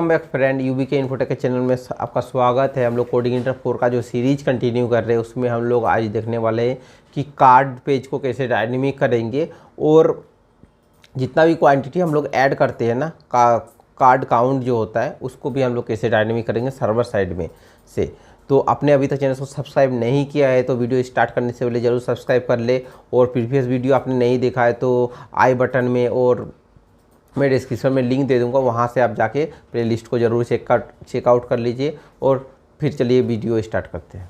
Welcome back friend, यूबीके infotech के channel में आपका स्वागत है। हम लोग कोडिंग 4 का जो सीरीज कंटिन्यू कर रहे हैं उसमें हम लोग आज देखने वाले हैं कि कार्ड पेज को कैसे डायनेमिक करेंगे और जितना भी क्वांटिटी हम लोग ऐड करते हैं ना कार्ड काउंट जो होता है उसको भी हम लोग कैसे डायनेमिक करेंगे सर्वर साइड में से। तो आपने अभी तक चैनल को सब्सक्राइब नहीं किया है तो वीडियो स्टार्ट करने से पहले ज़रूर सब्सक्राइब कर ले, और प्रीवियस वीडियो आपने नहीं देखा है तो आई बटन में और मैं डिस्क्रिप्शन में लिंक दे दूंगा, वहाँ से आप जाके प्लेलिस्ट को ज़रूर चेकआउट कर लीजिए। और फिर चलिए वीडियो स्टार्ट करते हैं।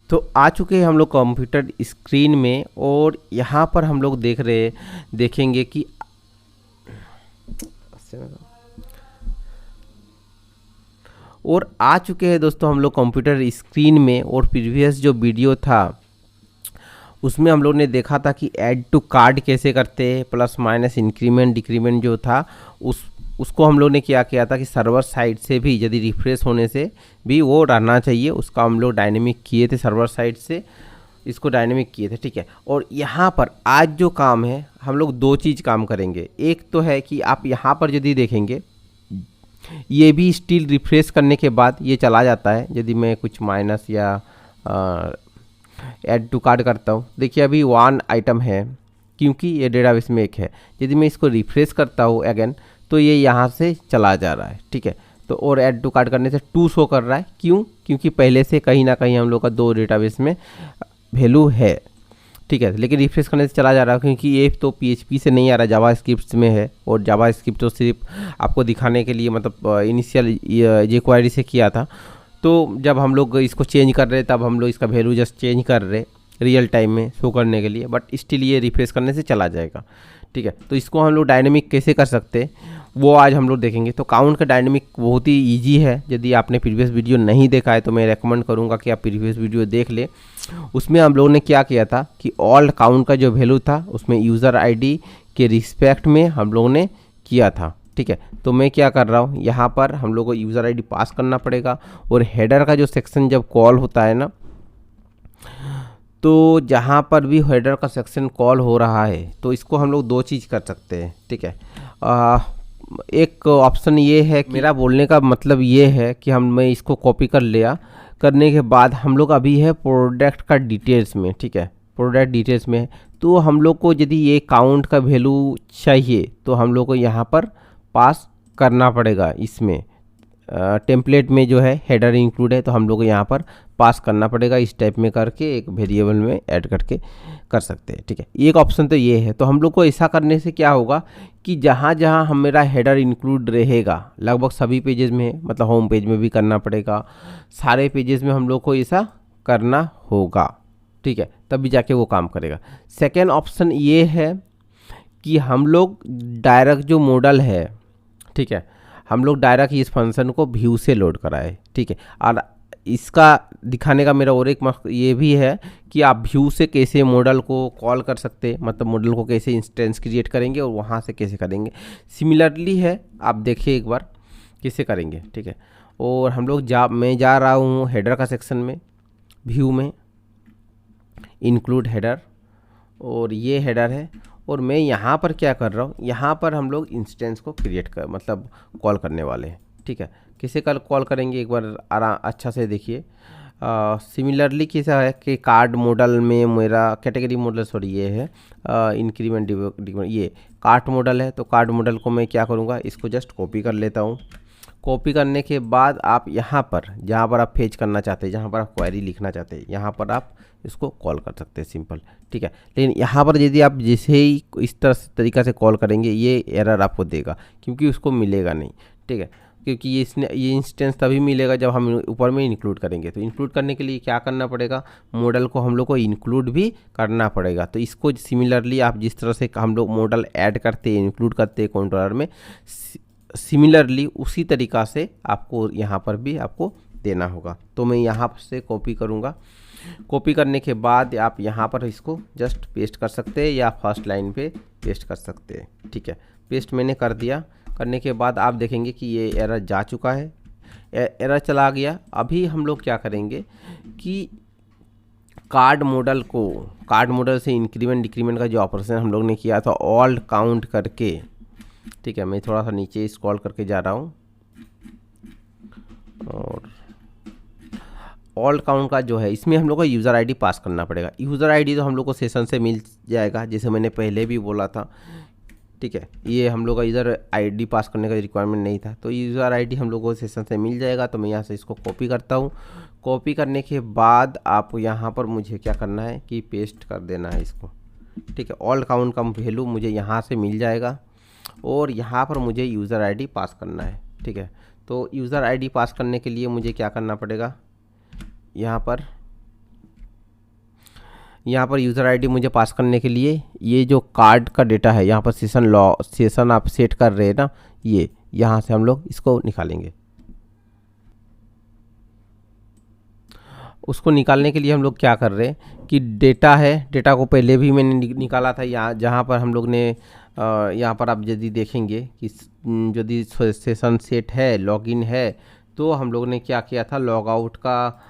तो आ चुके हैं हम लोग कंप्यूटर स्क्रीन में, और यहाँ पर हम लोग देखेंगे कि और आ चुके हैं दोस्तों हम लोग कंप्यूटर स्क्रीन में। और प्रीवियस जो वीडियो था उसमें हम लोग ने देखा था कि ऐड टू कार्ड कैसे करते हैं, प्लस माइनस इंक्रीमेंट डिक्रीमेंट जो था उसको हम लोग ने क्या किया था कि सर्वर साइड से भी यदि रिफ्रेश होने से भी वो रहना चाहिए, उसका हम लोग डायनेमिक किए थे सर्वर साइड से, इसको डायनेमिक किए थे। ठीक है, और यहाँ पर आज जो काम है हम लोग दो चीज़ काम करेंगे। एक तो है कि आप यहाँ पर यदि देखेंगे ये भी स्टिल रिफ्रेश करने के बाद ये चला जाता है। यदि मैं कुछ माइनस या ऐड टू कार्ड करता हूँ, देखिए अभी 1 आइटम है क्योंकि ये डेटाबेस में एक है। यदि मैं इसको रिफ्रेश करता हूँ अगेन तो ये यहाँ से चला जा रहा है। ठीक है, तो और ऐड टू कार्ड करने से 2 शो कर रहा है। क्यों? क्योंकि पहले से कहीं ना कहीं हम लोग का 2 डेटाबेस में वैल्यू है। ठीक है, लेकिन रिफ्रेश करने से चला जा रहा है क्योंकि ये तो PHP से नहीं आ रहा, जावा स्क्रिप्ट में है। और जावा स्क्रिप्ट तो सिर्फ आपको दिखाने के लिए मतलब इनिशियल ये क्वेरी से किया था। तो जब हम लोग इसको चेंज कर रहे तब हम लोग इसका वैल्यू जस्ट चेंज कर रहे रियल टाइम में शो करने के लिए, बट स्टिल ये रिफ्रेश करने से चला जाएगा। ठीक है, तो इसको हम लोग डायनेमिक कैसे कर सकते हैं वो आज हम लोग देखेंगे। तो काउंट का डायनेमिक बहुत ही ईजी है। यदि आपने प्रीवियस वीडियो नहीं देखा है तो मैं रेकमेंड करूंगा कि आप प्रीवियस वीडियो देख ले। उसमें हम लोगों ने क्या किया था कि ऑल काउंट का जो वैल्यू था उसमें यूज़र ID के रिस्पेक्ट में हम लोगों ने किया था। ठीक है, तो मैं क्या कर रहा हूँ, यहाँ पर हम लोग को यूज़र ID पास करना पड़ेगा। और हेडर का जो सेक्शन जब कॉल होता है ना, तो जहाँ पर भी हेडर का सेक्शन कॉल हो रहा है तो इसको हम लोग 2 चीज़ कर सकते हैं। ठीक है, एक ऑप्शन ये है कि मेरा बोलने का मतलब ये है कि मैं इसको कॉपी कर लिया, करने के बाद हम लोग अभी है प्रोडक्ट का डिटेल्स में। ठीक है, प्रोडक्ट डिटेल्स में तो हम लोग को यदि ये काउंट का वैल्यू चाहिए तो हम लोग को यहाँ पर पास करना पड़ेगा। इसमें टेम्पलेट में जो है हेडर इंक्लूड है तो हम लोग को यहाँ पर पास करना पड़ेगा। इस टाइप में करके एक वेरिएबल में ऐड करके कर सकते हैं। ठीक है, एक ऑप्शन तो ये है। तो हम लोग को ऐसा करने से क्या होगा कि जहाँ जहाँ हम मेरा हेडर इंक्लूड रहेगा, लगभग सभी पेजेस में, मतलब होम पेज में भी करना पड़ेगा, सारे पेजेस में हम लोग को ऐसा करना होगा। ठीक है, तभी जाके वो काम करेगा। सेकेंड ऑप्शन ये है कि हम लोग डायरेक्ट जो मॉडल है, ठीक है, हम लोग डायरेक्ट इस फंक्शन को व्यू से लोड कराए। ठीक है, और इसका दिखाने का मेरा और एक मकसद ये भी है कि आप व्यू से कैसे मॉडल को कॉल कर सकते हैं, मतलब मॉडल को कैसे इंस्टेंस क्रिएट करेंगे और वहाँ से कैसे करेंगे। सिमिलरली है, आप देखिए एक बार कैसे करेंगे। ठीक है, और हम लोग मैं जा रहा हूँ हेडर का सेक्शन में, व्यू में इंक्लूड हेडर, और ये हेडर है। और मैं यहाँ पर क्या कर रहा हूँ, यहाँ पर हम लोग इंस्टेंस को क्रिएट कर मतलब कॉल करने वाले हैं। ठीक है, किसे कॉल करेंगे एक बार अच्छा से देखिए। सिमिलरली कैसा है कि कार्ड मॉडल में मेरा कैटेगरी मॉडल ये है इंक्रीमेंट डिक्रीमेंट, ये कार्ड मॉडल है। तो कार्ड मॉडल को मैं क्या करूँगा, इसको जस्ट कॉपी कर लेता हूँ। कॉपी करने के बाद आप यहाँ पर जहाँ पर आप फेच करना चाहते हैं, जहाँ पर आप क्वेरी लिखना चाहते हैं, यहाँ पर आप इसको कॉल कर सकते हैं, सिंपल। ठीक है, लेकिन यहाँ पर यदि आप जैसे ही इस तरीका से कॉल करेंगे ये एरर आपको देगा क्योंकि उसको मिलेगा नहीं। ठीक है, क्योंकि ये इंस्टेंस तभी मिलेगा जब हम ऊपर में इंक्लूड करेंगे। तो इंक्लूड करने के लिए क्या करना पड़ेगा, मॉडल को हम लोग को इंक्लूड भी करना पड़ेगा। तो इसको सिमिलरली आप जिस तरह से हम लोग मॉडल ऐड करते हैं, इंक्लूड करते हैं कंट्रोलर में, सिमिलरली उसी तरीक़ा से आपको यहाँ पर भी आपको देना होगा। तो मैं यहाँ से कॉपी करूँगा। कॉपी करने के बाद आप यहाँ पर इसको जस्ट पेस्ट कर सकते हैं या फर्स्ट लाइन पे पेस्ट कर सकते हैं। ठीक है, पेस्ट मैंने कर दिया। करने के बाद आप देखेंगे कि ये एरर जा चुका है, एरर चला गया। अभी हम लोग क्या करेंगे कि कार्ड मॉडल से इंक्रीमेंट डिक्रीमेंट का जो ऑपरेशन हम लोग ने किया था ऑल काउंट करके, ठीक है। मैं थोड़ा सा नीचे स्क्रॉल करके जा रहा हूँ और ऑल काउंट का जो है इसमें हम लोग को यूज़र आईडी पास करना पड़ेगा। यूज़र आईडी तो हम लोग को सेशन से मिल जाएगा, जैसे मैंने पहले भी बोला था, ठीक है। ये हम लोग का यूज़र आईडी पास करने का रिक्वायरमेंट नहीं था, तो यूज़र आईडी हम लोग को सेशन से मिल जाएगा। तो मैं यहाँ से इसको कॉपी करता हूँ। कॉपी करने के बाद आप यहाँ पर मुझे क्या करना है कि पेस्ट कर देना है इसको, ठीक है। ऑल काउंट का वैल्यू मुझे यहाँ से मिल जाएगा और यहाँ पर मुझे यूज़र आईडी पास करना है, ठीक है। तो यूज़र आईडी पास करने के लिए मुझे क्या करना पड़ेगा, यहाँ पर यूज़र आईडी मुझे पास करने के लिए ये जो कार्ड का डेटा है यहाँ पर सेशन आप सेट कर रहे हैं ना, ये यहाँ से हम लोग इसको निकालेंगे। उसको निकालने के लिए हम लोग क्या कर रहे हैं कि डेटा है, डेटा को पहले भी मैंने निकाला था यहाँ, जहाँ पर हम लोग ने यहाँ पर आप यदि देखेंगे कि यदि सेशन सेट है, लॉगिन है, तो हम लोग ने क्या किया था, लॉग आउट का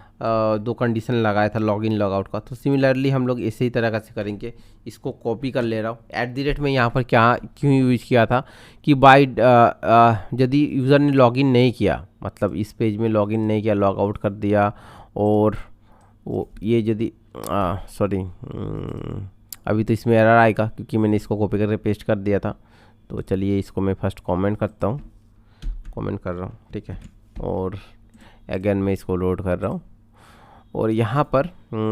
दो कंडीशन लगाया था, लॉगिन लॉग आउट का। तो सिमिलरली हम लोग इसी तरह से करेंगे। इसको कॉपी कर ले रहा हूँ। @ में यहाँ पर क्यों यूज किया था कि यदि यूज़र ने लॉगिन नहीं किया, मतलब इस पेज में लॉगिन नहीं किया, लॉग आउट कर दिया, और वो ये यदि अभी तो इसमें एरर आएगा क्योंकि मैंने इसको कॉपी करके पेस्ट कर दिया था। तो चलिए इसको मैं फर्स्ट कमेंट करता हूँ, कमेंट कर रहा हूँ, ठीक है। और अगेन मैं इसको लोड कर रहा हूँ और यहाँ पर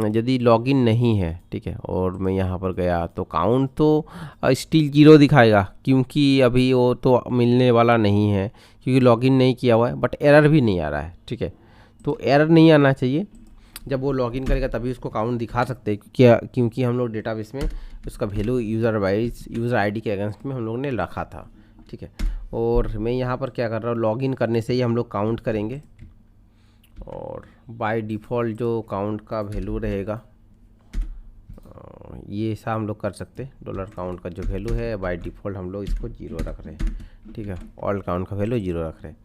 यदि लॉगिन नहीं है, ठीक है, और मैं यहाँ पर गया तो काउंट तो स्टिल 0 दिखाएगा क्योंकि अभी वो तो मिलने वाला नहीं है क्योंकि लॉगिन नहीं किया हुआ है। बट एरर भी नहीं आ रहा है, ठीक है। तो एरर नहीं आना चाहिए, जब वो लॉगिन करेगा तभी उसको काउंट दिखा सकते हैं क्योंकि हम लोग डेटाबेस में उसका वैल्यू यूज़र आईडी के अगेंस्ट में हम लोग ने रखा था, ठीक है। और मैं यहाँ पर क्या कर रहा हूँ, लॉगिन करने से ही हम लोग काउंट करेंगे और बाय डिफ़ॉल्ट जो काउंट का वैल्यू रहेगा ये ऐसा हम लोग कर सकते हैं। डॉलर काउंट का जो वैल्यू है बाय डिफ़ॉल्ट हम लोग इसको 0 रख रहे हैं, ठीक है। ऑल काउंट का वैल्यू 0 रख रहे हैं।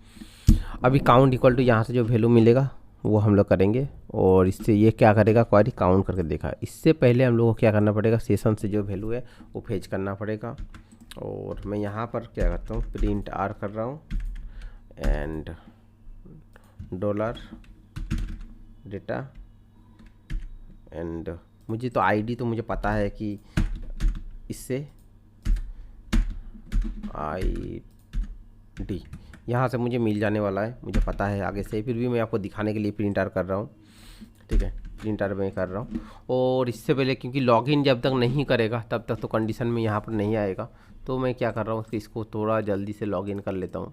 अभी काउंट इक्वल टू यहाँ से जो वैल्यू मिलेगा वो हम लोग करेंगे और इससे ये क्या करेगा, क्वेरी काउंट करके देखा। इससे पहले हम लोग को क्या करना पड़ेगा, सेशन से जो वैल्यू है वो फेच करना पड़ेगा। और मैं यहाँ पर क्या करता हूँ, प्रिंट R कर रहा हूँ एंड डॉलर डेटा एंड मुझे तो आईडी तो मुझे पता है कि इससे आईडी यहाँ से मुझे मिल जाने वाला है, मुझे पता है आगे से। फिर भी मैं आपको दिखाने के लिए प्रिंट R कर रहा हूँ, ठीक है। प्रिंट R मैं कर रहा हूँ और इससे पहले क्योंकि लॉगिन जब तक नहीं करेगा तब तक तो कंडीशन में यहाँ पर नहीं आएगा। तो मैं क्या कर रहा हूँ कि इसको थोड़ा जल्दी से लॉगिन कर लेता हूँ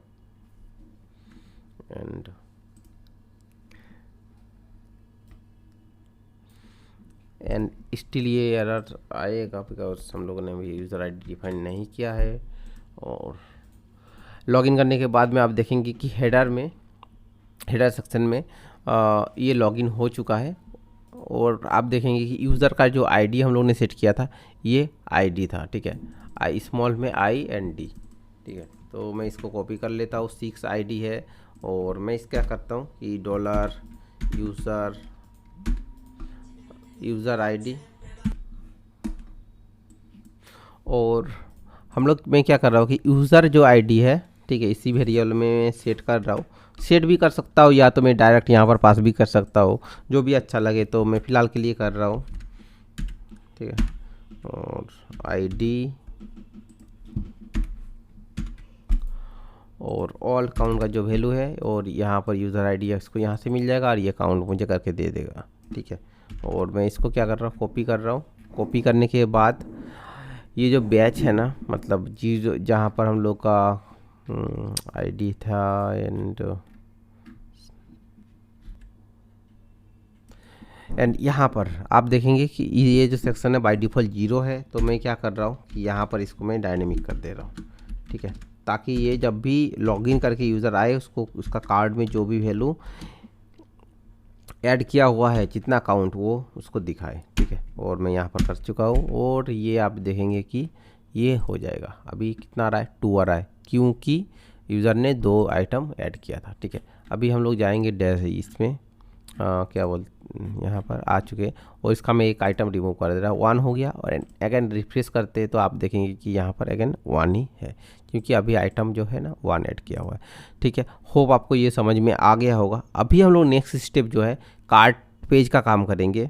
एंड स्टिल ये एरर आएगा बिकॉज हम लोगों ने भी यूज़र आईडी डिफाइन नहीं किया है। और लॉगिन करने के बाद में आप देखेंगे कि हेडर सेक्शन में ये लॉगिन हो चुका है और आप देखेंगे कि यूज़र का जो आईडी हम लोग ने सेट किया था ये आईडी था, ठीक है। आई स्मॉल में IND, ठीक है। तो मैं इसको कॉपी कर लेता हूँ, 6 आईडी है और मैं इस क्या करता हूँ कि डॉलर यूज़र आईडी और हम लोग मैं क्या कर रहा हूँ कि यूज़र जो आईडी है, ठीक है, इसी वेरिएबल में सेट कर रहा हूँ। सेट भी कर सकता हूँ या तो मैं डायरेक्ट यहाँ पर पास भी कर सकता हूँ, जो भी अच्छा लगे। तो मैं फ़िलहाल के लिए कर रहा हूँ, ठीक है। और आईडी और ऑल काउंट का जो वैल्यू है और यहाँ पर यूज़र आईडी इसको यहाँ से मिल जाएगा और ये काउंट मुझे करके दे देगा, ठीक है। और मैं इसको क्या कर रहा हूँ, कॉपी कर रहा हूँ। कॉपी करने के बाद ये जो बैच है ना, मतलब जी जहाँ पर हम लोग का आईडी था एंड यहाँ पर आप देखेंगे कि ये जो सेक्शन है बाय डिफ़ॉल्ट 0 है। तो मैं क्या कर रहा हूँ कि यहाँ पर इसको मैं डायनेमिक कर दे रहा हूँ, ठीक है, ताकि ये जब भी लॉगिन करके यूज़र आए उसको उसका कार्ड में जो भी वैल्यू ऐड किया हुआ है जितना काउंट वो उसको दिखाए, ठीक है। और मैं यहाँ पर कर चुका हूँ और ये आप देखेंगे कि ये हो जाएगा। अभी कितना आ रहा है, 2 आ रहा है क्योंकि यूज़र ने 2 आइटम ऐड किया था, ठीक है। अभी हम लोग जाएंगे इसमें क्या बोल, यहाँ पर आ चुके हैं और इसका मैं एक आइटम रिमूव कर दे रहा हूँ। 1 हो गया और अगेन रिफ्रेश करते हैं तो आप देखेंगे कि यहाँ पर अगेन 1 ही है, क्योंकि अभी आइटम जो है ना 1 ऐड किया हुआ है। ठीक है, होप आपको ये समझ में आ गया होगा। अभी हम लोग नेक्स्ट स्टेप जो है कार्ट पेज का काम करेंगे।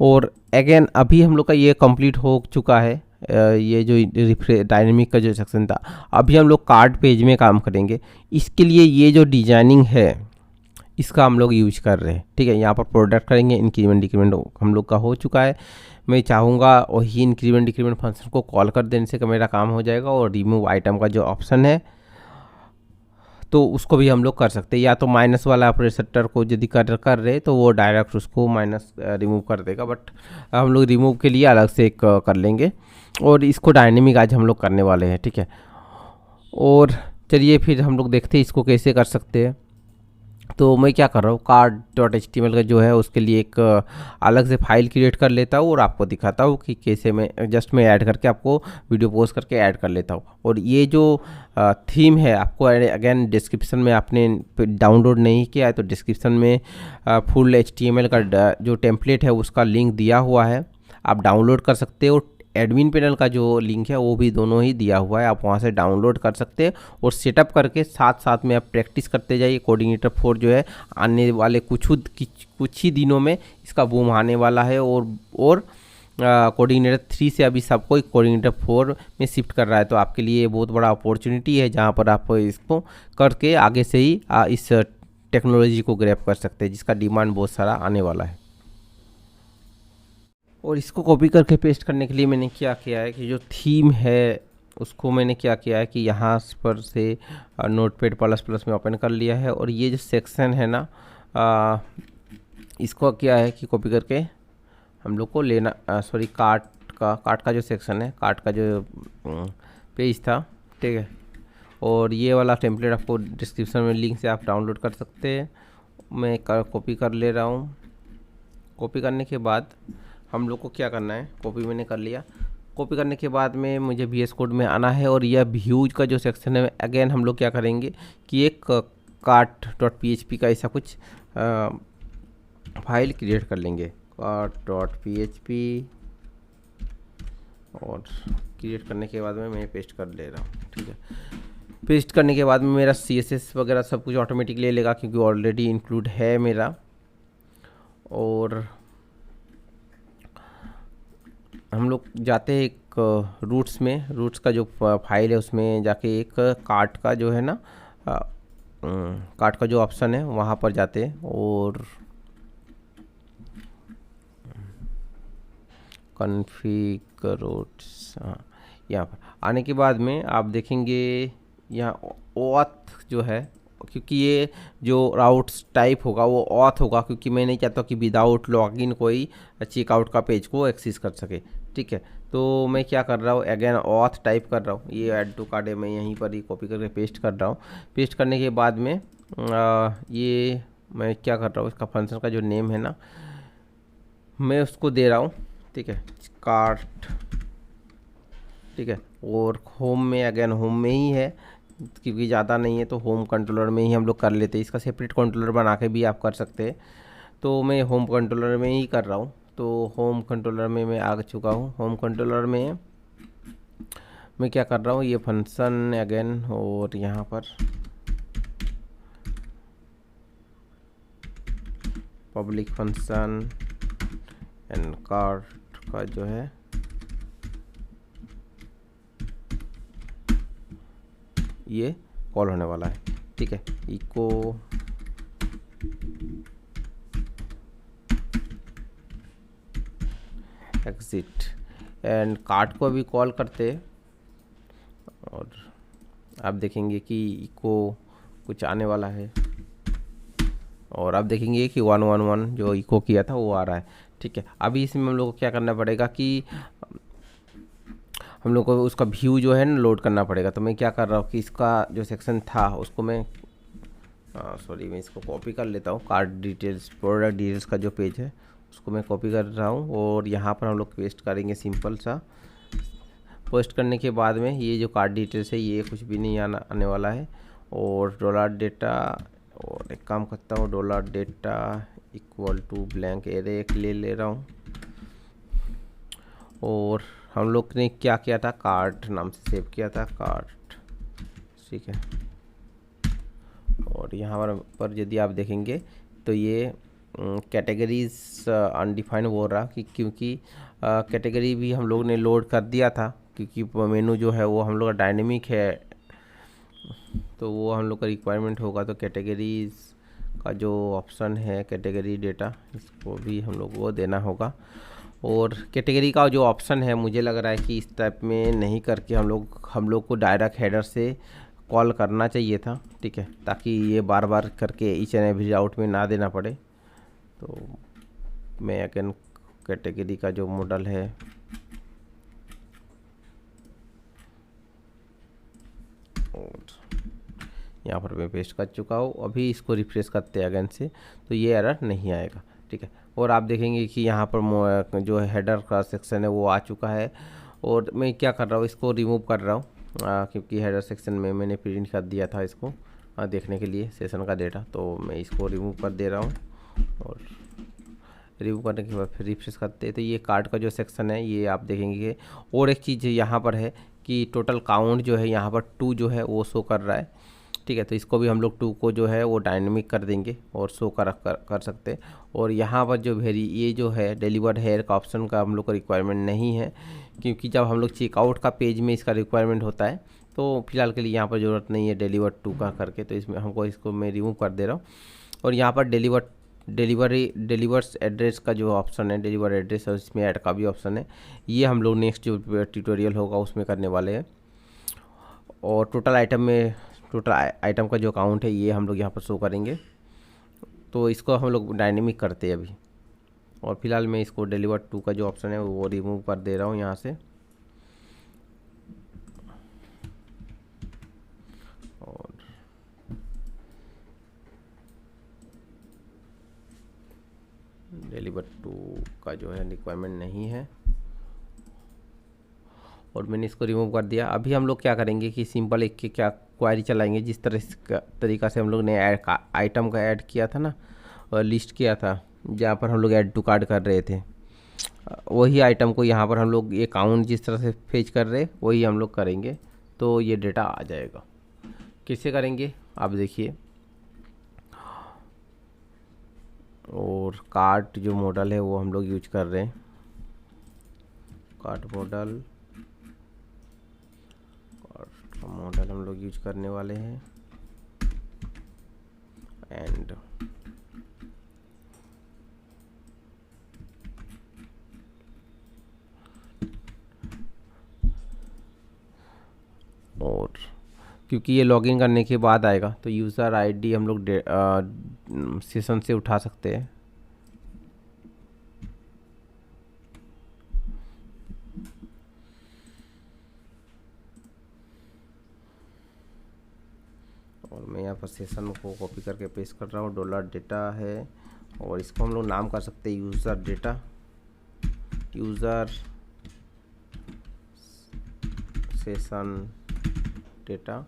और अगेन अभी हम लोग का ये कंप्लीट हो चुका है। ये जो डायनेमिक का जो सेक्शन था, अभी हम लोग कार्ड पेज में काम करेंगे। इसके लिए ये जो डिजाइनिंग है इसका हम लोग यूज कर रहे हैं। ठीक है, यहाँ पर प्रोडक्ट करेंगे, इंक्रीमेंट डिक्रीमेंट हम लोग का हो चुका है। मैं चाहूँगा वही इंक्रीमेंट डिक्रीमेंट फंक्शन को कॉल कर देने से मेरा काम हो जाएगा। और रिमूव आइटम का जो ऑप्शन है तो उसको भी हम लोग कर सकते हैं, या तो माइनस वाला ऑपरेटर को यदि कर रहे तो वो डायरेक्ट उसको माइनस रिमूव कर देगा, बट हम लोग रिमूव के लिए अलग से एक कर लेंगे। और इसको डायनेमिक आज हम लोग करने वाले हैं। ठीक है, और चलिए फिर हम लोग देखते हैं इसको कैसे कर सकते हैं। तो मैं क्या कर रहा हूँ, card.html का जो है उसके लिए एक अलग से फाइल क्रिएट कर लेता हूँ और आपको दिखाता हूँ कि कैसे मैं ऐड करके आपको वीडियो पोस्ट करके ऐड कर लेता हूँ। और ये जो थीम है आपको अगेन डिस्क्रिप्शन में आपने डाउनलोड नहीं किया है तो डिस्क्रिप्शन में फुल HTML का जो टेम्पलेट है उसका लिंक दिया हुआ है, आप डाउनलोड कर सकते हो। एडमिन पैनल का जो लिंक है वो भी दोनों ही दिया हुआ है, आप वहाँ से डाउनलोड कर सकते हैं और सेटअप करके साथ साथ में आप प्रैक्टिस करते जाइए। कोऑर्डिनेटर 4 जो है आने वाले कुछ ही दिनों में इसका बूम आने वाला है। और कोऑर्डिनेटर 3 से अभी सबको कोऑर्डिनेटर 4 में शिफ्ट कर रहा है, तो आपके लिए बहुत बड़ा अपॉर्चुनिटी है जहाँ पर आप इसको करके आगे से ही इस टेक्नोलॉजी को ग्रैब कर सकते हैं, जिसका डिमांड बहुत सारा आने वाला है। और इसको कॉपी करके पेस्ट करने के लिए मैंने क्या किया है कि जो थीम है उसको मैंने क्या किया है कि यहाँ पर से नोटपैड प्लस में ओपन कर लिया है। और ये जो सेक्शन है ना इसको क्या है कि कॉपी करके हम लोग को लेना, सॉरी कार्ट का जो सेक्शन है, कार्ट का जो पेज था, ठीक है। और ये वाला टेम्पलेट आपको डिस्क्रिप्शन में लिंक से आप डाउनलोड कर सकते हैं। मैं कॉपी कर ले रहा हूँ। कॉपी करने के बाद हम लोग को क्या करना है, कॉपी मैंने कर लिया। कॉपी करने के बाद में मुझे VS कोड में आना है और यह व्यूज का जो सेक्शन है अगेन हम लोग क्या करेंगे कि एक cart.php का ऐसा कुछ फाइल क्रिएट कर लेंगे, cart.php। और क्रिएट करने के बाद में मैं पेस्ट कर ले रहा हूँ। ठीक है, पेस्ट करने के बाद में मेरा CSS वगैरह सब कुछ ऑटोमेटिक ले लेगा क्योंकि ऑलरेडी इंक्लूड है मेरा। और हम लोग जाते हैं एक रूट्स में, रूट्स का जो फाइल है उसमें जाके एक कार्ट का जो है ना कार्ट का जो ऑप्शन है वहाँ पर जाते हैं और कॉन्फ़िगर रूट्स, हाँ यहाँ पर आने के बाद में आप देखेंगे यहाँ ऑथ जो है, क्योंकि ये जो राउट्स टाइप होगा वो ऑथ होगा, क्योंकि मैं नहीं चाहता कि विदाउट लॉगिन कोई चेकआउट का पेज को एक्सेस कर सके। ठीक है, तो मैं क्या कर रहा हूँ अगेन ऑथ टाइप कर रहा हूँ। ये ऐड टू कार्ट है, मैं यहीं पर ही कॉपी करके पेस्ट कर रहा हूँ। पेस्ट करने के बाद में ये मैं क्या कर रहा हूँ, इसका फंक्शन का जो नेम है ना मैं उसको दे रहा हूँ। ठीक है, कार्ट। ठीक है, और होम में अगेन होम में ही है क्योंकि ज़्यादा नहीं है तो होम कंट्रोलर में ही हम लोग कर लेते हैं। इसका सेपरेट कंट्रोलर बना के भी आप कर सकते हैं, तो मैं होम कंट्रोलर में ही कर रहा हूँ। तो होम कंट्रोलर में मैं आ चुका हूँ। होम कंट्रोलर में मैं क्या कर रहा हूँ, ये फंक्शन अगेन और यहाँ पर पब्लिक फंक्शन एंड कार्ट का जो है ये कॉल होने वाला है। ठीक है, इको एग्जिट एंड कार्ट को भी कॉल करते और आप देखेंगे कि इको कुछ आने वाला है और आप देखेंगे कि 111 जो इको किया था वो आ रहा है। ठीक है, अभी इसमें हम लोग को क्या करना पड़ेगा कि हम लोग को उसका व्यू जो है ना लोड करना पड़ेगा। तो मैं क्या कर रहा हूँ कि इसका जो सेक्शन था उसको मैं मैं इसको कॉपी कर लेता हूँ। कार्ड डिटेल्स, प्रोडक्ट डिटेल्स का जो पेज है उसको मैं कॉपी कर रहा हूँ और यहाँ पर हम लोग पेस्ट करेंगे सिंपल सा। पोस्ट करने के बाद में ये जो कार्ड डिटेल्स है ये कुछ भी नहीं आने वाला है और डॉलर डेटा, और एक काम करता हूँ, dollar data equal to blank array एक ले रहा हूँ। और हम लोग ने क्या किया था, कार्ट नाम से सेव किया था, कार्ट, ठीक है। और यहाँ पर यदि आप देखेंगे तो ये कैटेगरीज अनडिफाइंड हो रहा कि क्योंकि कैटेगरी भी हम लोग ने लोड कर दिया था, क्योंकि मेनू जो है वो हम लोग का डायनेमिक है, तो वो हम लोग का रिक्वायरमेंट होगा। तो कैटेगरीज का जो ऑप्शन है कैटेगरी डेटा, इसको भी हम लोग को देना होगा। और कैटेगरी का जो ऑप्शन है मुझे लग रहा है कि इस टाइप में नहीं करके हम लोग को डायरेक्ट हेडर से कॉल करना चाहिए था, ठीक है, ताकि ये बार बार करके ईच एंड एवरी आउट में ना देना पड़े। तो मैं अगेन कैटेगरी का जो मॉडल है और यहाँ पर मैं पेस्ट कर चुका हूँ। अभी इसको रिफ्रेश करते हैं अगेन से, तो ये एरर नहीं आएगा, ठीक है। और आप देखेंगे कि यहाँ पर जो हेडर का सेक्शन है वो आ चुका है। और मैं क्या कर रहा हूँ, इसको रिमूव कर रहा हूँ, क्योंकि हेडर सेक्शन में मैंने प्रिंट कर दिया था इसको देखने के लिए सेशन का डेटा, तो मैं इसको रिमूव कर दे रहा हूँ। और रिमूव करने के बाद फिर रिफ्रेश करते हैं तो ये कार्ड का जो सेक्शन है ये आप देखेंगे। और एक चीज़ यहाँ पर है कि टोटल काउंट जो है यहाँ पर 2 जो है वो शो कर रहा है, ठीक है। तो इसको भी हम लोग 2 को जो है वो डायनेमिक कर देंगे और शो कर सकते हैं। और यहाँ पर जो ये जो है डिलीवर्ड हेयर का ऑप्शन का हम लोग का रिक्वायरमेंट नहीं है, क्योंकि जब हम लोग चेकआउट का पेज में इसका रिक्वायरमेंट होता है, तो फिलहाल के लिए यहाँ पर ज़रूरत नहीं है डिलीवर्ड 2 का करके, तो इसमें इसको मैं रिमूव कर दे रहा हूँ। और यहाँ पर डिलीवर्स एड्रेस का जो ऑप्शन है, डिलीवर एड्रेस, और इसमें ऐड का भी ऑप्शन है, ये हम लोग नेक्स्ट जो ट्यूटोरियल होगा उसमें करने वाले हैं। और टोटल आइटम का जो काउंट है ये हम लोग यहाँ पर शो करेंगे, तो इसको हम लोग डायनेमिक करते हैं अभी। और फिलहाल मैं इसको डिलीवर 2 का जो ऑप्शन है वो रिमूव कर दे रहा हूँ यहाँ से। और डिलीवर 2 का जो है रिक्वायरमेंट नहीं है, और मैंने इसको रिमूव कर दिया। अभी हम लोग क्या करेंगे कि सिंपल एक क्या क्वेरी चलाएंगे, जिस तरीका से हम लोग ने आइटम का ऐड किया था ना, और लिस्ट किया था जहाँ पर हम लोग ऐड टू कार्ड कर रहे थे, वही आइटम को यहाँ पर हम लोग ये काउंट जिस तरह से फेच कर रहे वही हम लोग करेंगे, तो ये डेटा आ जाएगा। कैसे करेंगे आप देखिए। और कार्ट जो मॉडल है वो हम लोग यूज कर रहे हैं, कार्ट मॉडल हम लोग यूज करने वाले हैं। एंड और क्योंकि ये लॉगिन करने के बाद आएगा, तो यूज़र आईडी हम लोग सेशन से उठा सकते हैं। और मैं यहाँ पर सेशन को कॉपी करके पेस्ट कर रहा हूँ, डॉलर डेटा है, और इसको हम लोग नाम कर सकते हैं user data, user session data.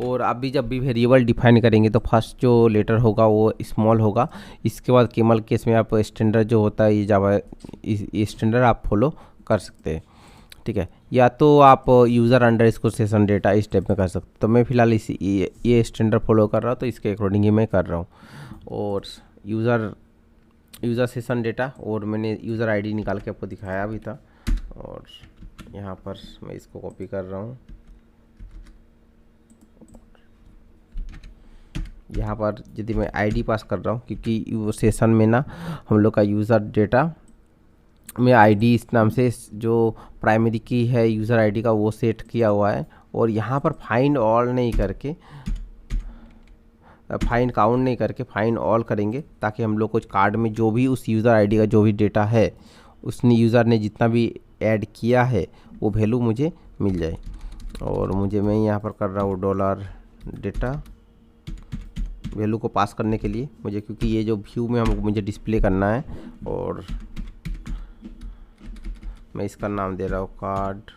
और आप भी जब भी वेरिएबल डिफाइन करेंगे तो फर्स्ट जो लेटर होगा वो स्मॉल होगा, इसके बाद केमल केस में आप स्टैंडर्ड जो होता है ये जावा स्टैंडर्ड आप फॉलो कर सकते हैं, ठीक है। या तो आप यूज़र अंडर इसको सेशन डेटा इस टाइप में कर सकते, तो मैं फिलहाल ये स्टैंडर्ड फॉलो कर रहा हूँ, तो इसके अकॉर्डिंग ही मैं कर रहा हूँ। और यूज़र सेशन डेटा, और मैंने यूज़र आईडी निकाल के आपको दिखाया भी था, और यहाँ पर मैं इसको कॉपी कर रहा हूँ। यहाँ पर यदि मैं आईडी पास कर रहा हूँ, क्योंकि वो सेशन में ना हम लोग का यूज़र डेटा में आईडी इस नाम से जो प्राइमरी की है यूज़र आईडी का वो सेट किया हुआ है। और यहाँ पर फाइंड ऑल नहीं करके, फाइंड काउंट नहीं करके फाइंड ऑल करेंगे, ताकि हम लोग कुछ कार्ड में जो भी उस यूज़र आईडी का जो भी डेटा है, उसने यूज़र ने जितना भी ऐड किया है वो वैल्यू मुझे मिल जाए। और मैं यहाँ पर कर रहा हूँ डॉलर डेटा वैल्यू को पास करने के लिए मुझे, क्योंकि ये जो व्यू में मुझे डिस्प्ले करना है। और मैं इसका नाम दे रहा हूँ कार्ड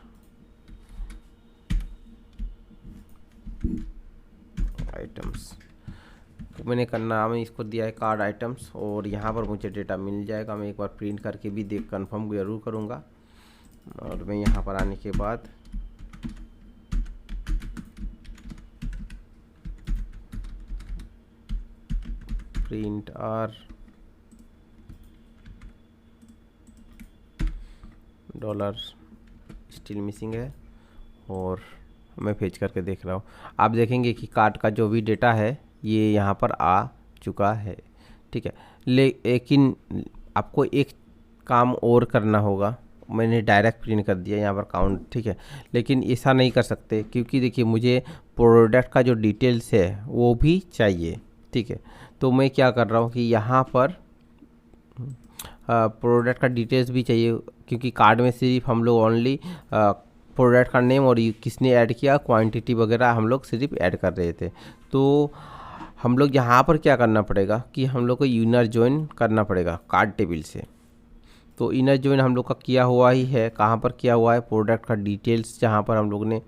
तो मैंने का नाम इसको दिया है कार्ड आइटम्स, और यहाँ पर मुझे डेटा मिल जाएगा। मैं एक बार प्रिंट करके भी देख कंफर्म ज़रूर करूँगा। और मैं यहाँ पर आने के बाद print R dollar still missing है, और मैं फेच करके देख रहा हूँ। आप देखेंगे कि कार्ड का जो भी डेटा है ये यहाँ पर आ चुका है, ठीक है। लेकिन आपको एक काम और करना होगा। मैंने डायरेक्ट प्रिंट कर दिया यहाँ पर काउंट, ठीक है, लेकिन ऐसा नहीं कर सकते क्योंकि देखिए मुझे प्रोडक्ट का जो डिटेल्स है वो भी चाहिए, ठीक है। तो मैं क्या कर रहा हूँ कि यहाँ पर प्रोडक्ट का डिटेल्स भी चाहिए, क्योंकि कार्ड में सिर्फ हम लोग ओनली प्रोडक्ट का नेम और किसने ऐड किया, क्वांटिटी वगैरह हम लोग सिर्फ ऐड कर रहे थे। तो हम लोग यहाँ पर क्या करना पड़ेगा कि हम लोग को इनर जॉइन करना पड़ेगा कार्ड टेबल से। तो इनर जॉइन हम लोग का किया हुआ ही है। कहाँ पर किया हुआ है, प्रोडक्ट का डिटेल्स जहाँ पर हम लोग ने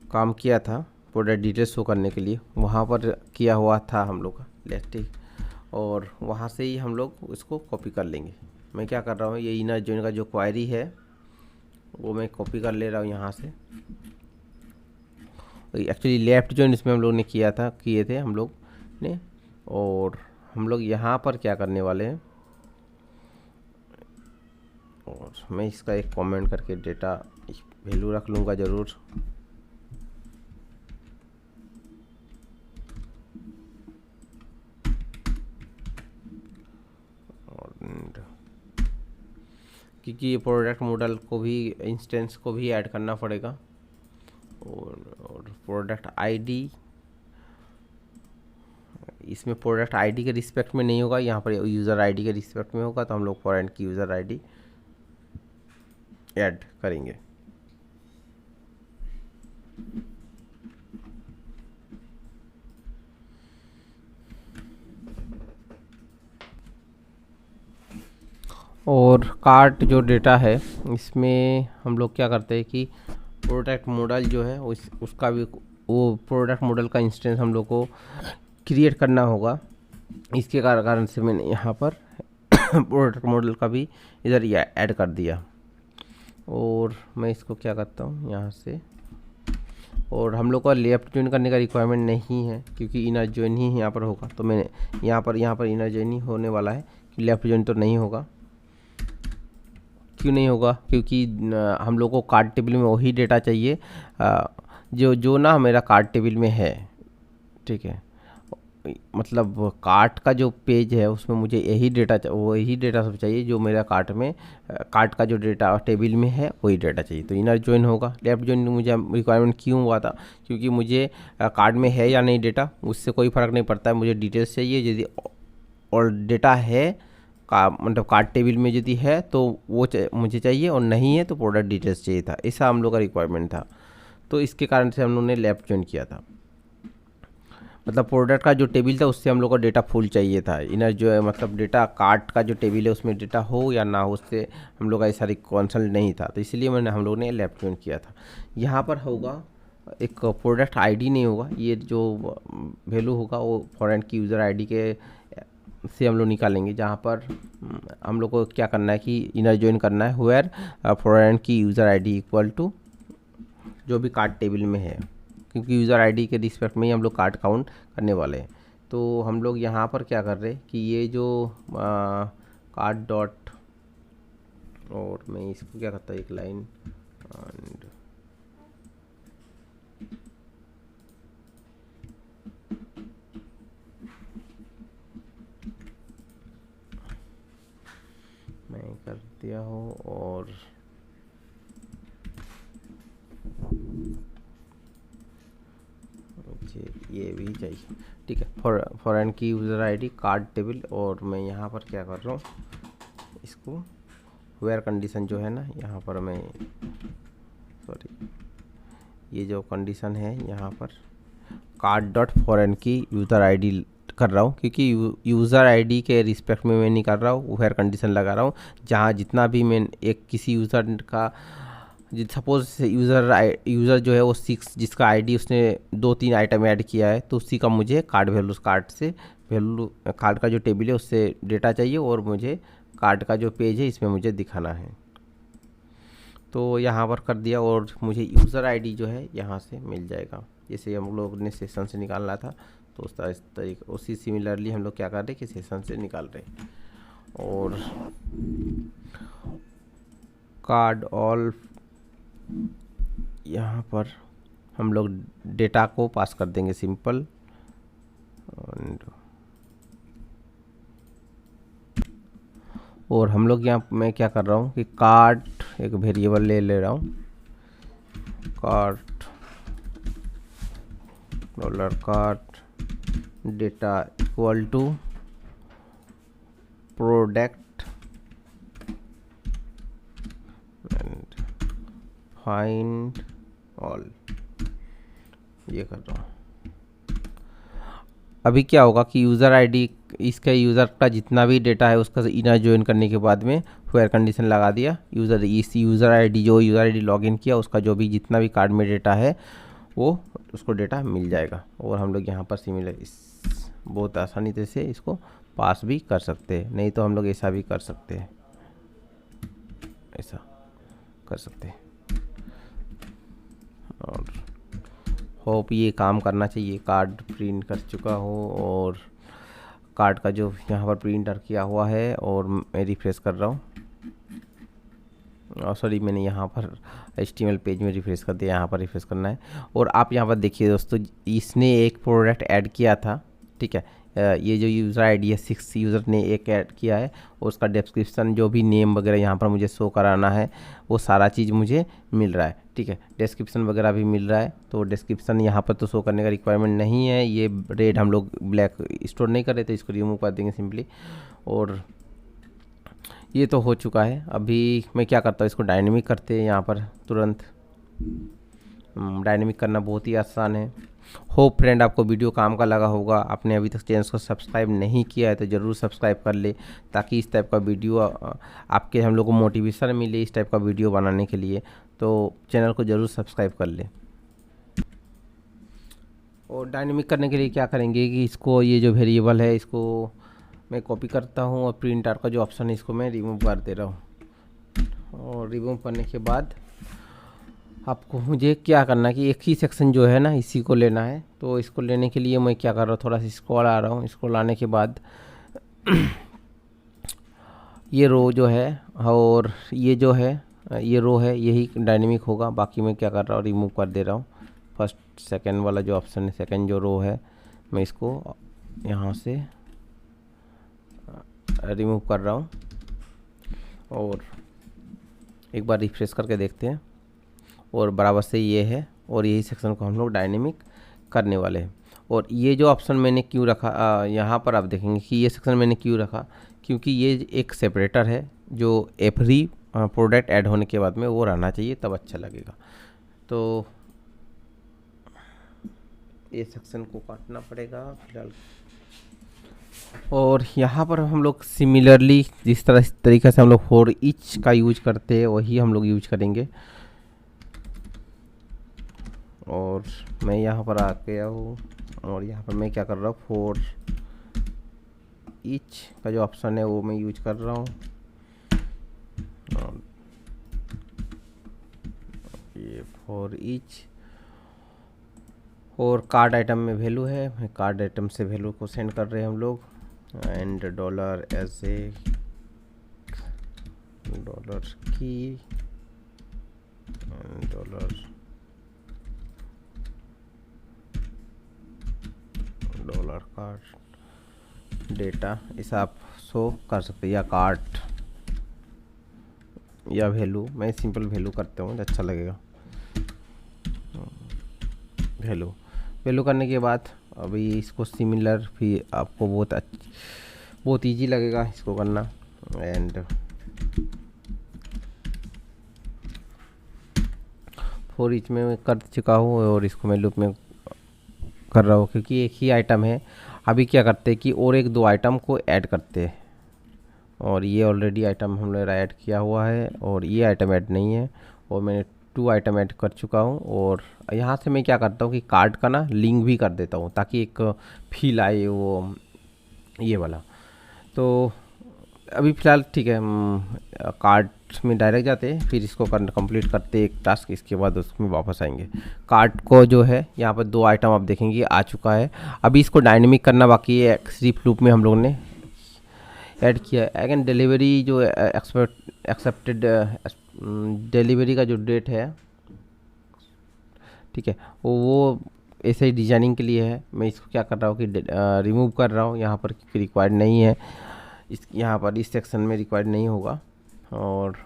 काम किया था प्रोडक्ट डिटेल्स शो करने के लिए, वहाँ पर किया हुआ था हम लोग का लेफ्ट, और वहाँ से ही हम लोग उसको कॉपी कर लेंगे। मैं क्या कर रहा हूँ, ये इनर जॉइन का जो क्वायरी है वो मैं कॉपी कर ले रहा हूँ यहाँ से। एक्चुअली लेफ्ट जॉइन इसमें हम लोग ने किए थे हम लोग ने, और हम लोग यहाँ पर क्या करने वाले हैं, और मैं इसका एक कमेंट करके डेटा वैल्यू रख लूँगा ज़रूर। क्योंकि ये प्रोडक्ट मॉडल को भी इंस्टेंस को भी ऐड करना पड़ेगा, और प्रोडक्ट आईडी इसमें प्रोडक्ट आईडी के रिस्पेक्ट में नहीं होगा, यहाँ पर यूज़र आईडी के रिस्पेक्ट में होगा। तो हम लोग फॉरेन की यूज़र आईडी ऐड करेंगे। और कार्ट जो डेटा है इसमें हम लोग क्या करते हैं कि प्रोडक्ट मॉडल जो है उसका भी वो प्रोडक्ट मॉडल का इंस्टेंस हम लोग को क्रिएट करना होगा। इसके कारण से मैंने यहाँ पर प्रोडक्ट मॉडल का भी इधर ऐड कर दिया। और मैं इसको क्या करता हूँ यहाँ से, और हम लोग को लेफ्ट ज्वाइन करने का रिक्वायरमेंट नहीं है क्योंकि इनर ज्वाइन ही यहाँ पर होगा। तो मैंने यहाँ पर इनर ज्वाइन ही होने वाला है, लेफ्ट ज्वाइन तो नहीं होगा। क्यों नहीं होगा, क्योंकि हम लोग को कार्ड टेबल में वही डेटा चाहिए जो ना मेरा कार्ड टेबल में है, ठीक है। मतलब कार्ट का जो पेज है उसमें मुझे यही डेटा सब चाहिए जो मेरा कार्ट का जो डेटा टेबल में है वही डेटा चाहिए। तो इनर ज्वाइन होगा। लेफ्ट ज्वाइन मुझे रिक्वायरमेंट क्यों हुआ था, क्योंकि मुझे कार्ड में है या नहीं डेटा उससे कोई फ़र्क नहीं पड़ता है, मुझे डिटेल्स चाहिए। यदि और डेटा है मतलब कार्ड टेबल में यदि है तो वो मुझे चाहिए, और नहीं है तो प्रोडक्ट डिटेल्स चाहिए था। ऐसा हम लोग का रिक्वायरमेंट था। तो इसके कारण से हम लोगों ने लेफ्ट ज्वाइन किया था। मतलब प्रोडक्ट का जो टेबल था उससे हम लोग को डेटा फुल चाहिए था। इनर जो है मतलब डेटा कार्ट का जो टेबल है उसमें डेटा हो या ना हो उससे हम लोग का ऐसा कंसल्ट नहीं था। तो इसलिए हम लोग ने लेफ्ट ज्वाइन किया था। यहाँ पर होगा एक प्रोडक्ट आईडी नहीं होगा, ये जो वैल्यू होगा वो फॉरेन की यूज़र आईडी के से हम लोग निकालेंगे। जहाँ पर हम लोग को क्या करना है कि इनर ज्वाइन करना है वेयर फॉरेन की यूज़र आईडी इक्वल टू जो भी कार्ड टेबल में है, क्योंकि यूज़र आईडी के रिस्पेक्ट में ही हम लोग कार्ड काउंट करने वाले हैं। तो हम लोग यहाँ पर क्या कर रहे हैं कि ये जो कार्ड डॉट, और मैं इसको क्या करता हूँ एक लाइन एंड मैं कर दिया हूँ, और मुझे ये भी चाहिए, ठीक है। फॉरेन की यूज़र आईडी कार्ड टेबल, और मैं यहाँ पर क्या कर रहा हूँ इसको वेयर कंडीशन जो है ना, यहाँ पर मैं ये जो कंडीशन है यहाँ पर कार्ड डॉट फॉरेन की यूज़र आईडी कर रहा हूँ, क्योंकि यूज़र आईडी के रिस्पेक्ट में मैं नहीं कर रहा हूँ, वेयर कंडीशन लगा रहा हूँ। जहाँ जितना भी मैं एक किसी यूज़र का सपोज यूज़र जो है वो 6 जिसका आईडी उसने 2-3 आइटम ऐड किया है, तो उसी का मुझे कार्ड वैल्यूज कार्ड से वैल्यू कार्ड का जो टेबल है उससे डेटा चाहिए और मुझे कार्ड का जो पेज है इसमें मुझे दिखाना है। तो यहाँ पर कर दिया और मुझे यूज़र आईडी जो है यहाँ से मिल जाएगा। जैसे हम लोग ने सेशन से निकालना था तो उस तरीके उसी सिमिलरली हम लोग क्या कर रहे हैं कि सेशन से निकाल रहे हैं। और कार्ड ऑल यहाँ पर हम लोग डेटा को पास कर देंगे सिंपल। और हम लोग यहाँ मैं क्या कर रहा हूँ कि कार्ड एक वेरिएबल ले रहा हूँ, card $card data equal to product and find all, ये कर रहा हूँ। अभी क्या होगा कि यूज़र आईडी इसका यूज़र का जितना भी डेटा है उसका इनर ज्वाइन करने के बाद में वेयर कंडीशन लगा दिया, यूज़र आईडी जो यूज़र आईडी लॉगिन किया उसका जो भी जितना भी कार्ड में डेटा है वो उसको डेटा मिल जाएगा। और हम लोग यहाँ पर सिमिलर बहुत आसानी से इसको पास भी कर सकते हैं, नहीं तो हम लोग ऐसा भी कर सकते हैं, ऐसा कर सकते हैं। और होप ये काम करना चाहिए। कार्ड प्रिंट कर चुका हो और कार्ड का जो यहाँ पर प्रिंटर किया हुआ है और मैं रिफ्रेश कर रहा हूँ। सॉरी मैंने यहाँ पर HTML पेज में रिफ्रेश कर दिया, यहाँ पर रिफ्रेश करना है। और आप यहाँ पर देखिए दोस्तों, इसने एक प्रोडक्ट ऐड किया था, ठीक है। ये जो यूज़र आईडी है 6 यूज़र ने एक ऐड किया है और उसका डिस्क्रिप्शन जो भी नेम वगैरह यहाँ पर मुझे शो कराना है वो सारा चीज़ मुझे मिल रहा है, ठीक है। डिस्क्रिप्शन वगैरह भी मिल रहा है, तो डिस्क्रिप्शन यहाँ पर तो शो करने का रिक्वायरमेंट नहीं है। ये रेड हम लोग ब्लैक स्टोर नहीं कर रहे, तो इसको रिमूव कर देंगे सिंपली। और ये तो हो चुका है। अभी मैं क्या करता हूँ, इसको डायनेमिक करते हैं यहाँ पर तुरंत। डायनेमिक करना बहुत ही आसान है। होप फ्रेंड आपको वीडियो काम का लगा होगा। आपने अभी तक चैनल को सब्सक्राइब नहीं किया है तो ज़रूर सब्सक्राइब कर ले, ताकि इस टाइप का वीडियो आपके हम लोग को मोटिवेशन मिले इस टाइप का वीडियो बनाने के लिए। तो चैनल को ज़रूर सब्सक्राइब कर ले। और डायनेमिक करने के लिए क्या करेंगे कि इसको ये जो वेरिएबल है इसको मैं कॉपी करता हूँ और प्रिंटर का जो ऑप्शन है इसको मैं रिमूव कर दे रहा हूँ। और रिमूव करने के बाद आपको मुझे क्या करना है कि एक ही सेक्शन जो है ना इसी को लेना है। तो इसको लेने के लिए मैं क्या कर रहा हूँ, थोड़ा सा स्क्रॉल आ रहा हूँ। स्क्रॉल आने के बाद ये रो जो है और ये जो है ये रो है यही डायनेमिक होगा। बाकी मैं क्या कर रहा हूँ, रिमूव कर दे रहा हूँ। फर्स्ट सेकंड वाला जो ऑप्शन है, सेकंड जो रो है, मैं इसको यहाँ से रिमूव कर रहा हूँ। और एक बार रिफ्रेश करके देखते हैं और बराबर से ये है और यही सेक्शन को हम लोग डायनेमिक करने वाले हैं। और ये जो ऑप्शन मैंने क्यों रखा, यहाँ पर आप देखेंगे कि ये सेक्शन मैंने क्यों रखा, क्योंकि ये एक सेपरेटर है जो एवरी प्रोडक्ट ऐड होने के बाद में वो रहना चाहिए, तब अच्छा लगेगा। तो ये सेक्शन को काटना पड़ेगा फिलहाल। और यहाँ पर हम लोग सिमिलरली जिस तरीके से हम लोग फॉर ईच का यूज करते हैं वही हम लोग यूज करेंगे। और मैं यहाँ पर आ गया हूँ और यहाँ पर मैं क्या कर रहा हूँ, फॉर ईच का जो ऑप्शन है वो मैं यूज कर रहा हूँ। और ये फॉर ईच और कार्ड आइटम में वैल्यू है, मैं कार्ड आइटम से वैल्यू को सेंड कर रहे हैं हम लोग। And dollar as a dollar की डॉलर कार्ड डेटा ऐसा आप शो कर सकते हैं, या कार्ड या वैल्यू। मैं सिंपल वैल्यू करता हूँ, अच्छा लगेगा। वैल्यू करने के बाद अभी इसको सिमिलर भी आपको बहुत इजी लगेगा इसको करना। एंड फॉर ईच में मैं कर चुका हूँ और इसको मैं लूप में कर रहा हूँ क्योंकि एक ही आइटम है। अभी क्या करते हैं कि और एक दो आइटम को ऐड करते हैं, और ये ऑलरेडी आइटम हमने ऐड किया हुआ है और ये आइटम ऐड नहीं है। और मैंने 2 आइटम ऐड कर चुका हूँ। और यहाँ से मैं क्या करता हूँ कि कार्ड का ना लिंक भी कर देता हूँ ताकि एक फील आए वो ये वाला। तो अभी फ़िलहाल ठीक है, हम कार्ट में डायरेक्ट जाते हैं, फिर इसको कंप्लीट करते एक टास्क, इसके बाद उसमें वापस आएंगे। कार्ट को जो है यहाँ पर 2 आइटम आप देखेंगे आ चुका है। अभी इसको डायनेमिक करना बाकी है। सिर्फ लूप में हम लोगों ने ऐड किया है। अगेन डिलीवरी जो एक्सेप्टेड डिलीवरी का जो डेट है, ठीक है, वो ऐसे ही डिजाइनिंग के लिए है। मैं इसको क्या कर रहा हूँ कि रिमूव कर रहा हूँ यहाँ पर, क्योंकि रिक्वायर्ड नहीं है। इस यहाँ पर इस सेक्शन में रिक्वायर्ड नहीं होगा और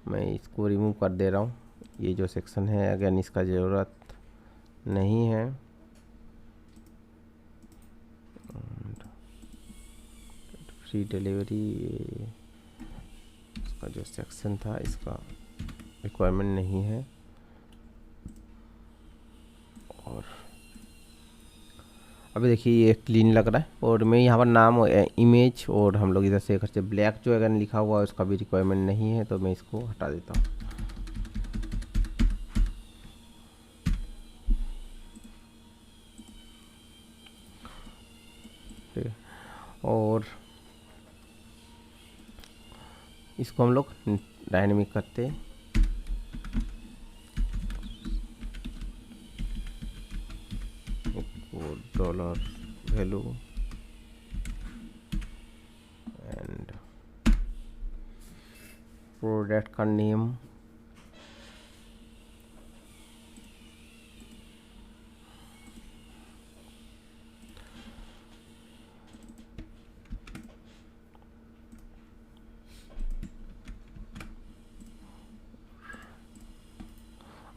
मैं इसको रिमूव कर दे रहा हूँ। ये जो सेक्शन है अगेन इसका ज़रूरत नहीं है। फ्री डिलीवरी इसका जो सेक्शन था इसका रिक्वायरमेंट नहीं है। और अभी देखिए ये क्लीन लग रहा है। और मैं यहाँ पर नाम इमेज और हम लोग इधर से घर से ब्लैक जो अगर लिखा हुआ है उसका भी रिक्वायरमेंट नहीं है, तो मैं इसको हटा देता हूँ। ठीक है, और इसको हम लोग डायनेमिक करते हैं। डॉलर वैल्यू एंड प्रोडक्ट का नेम,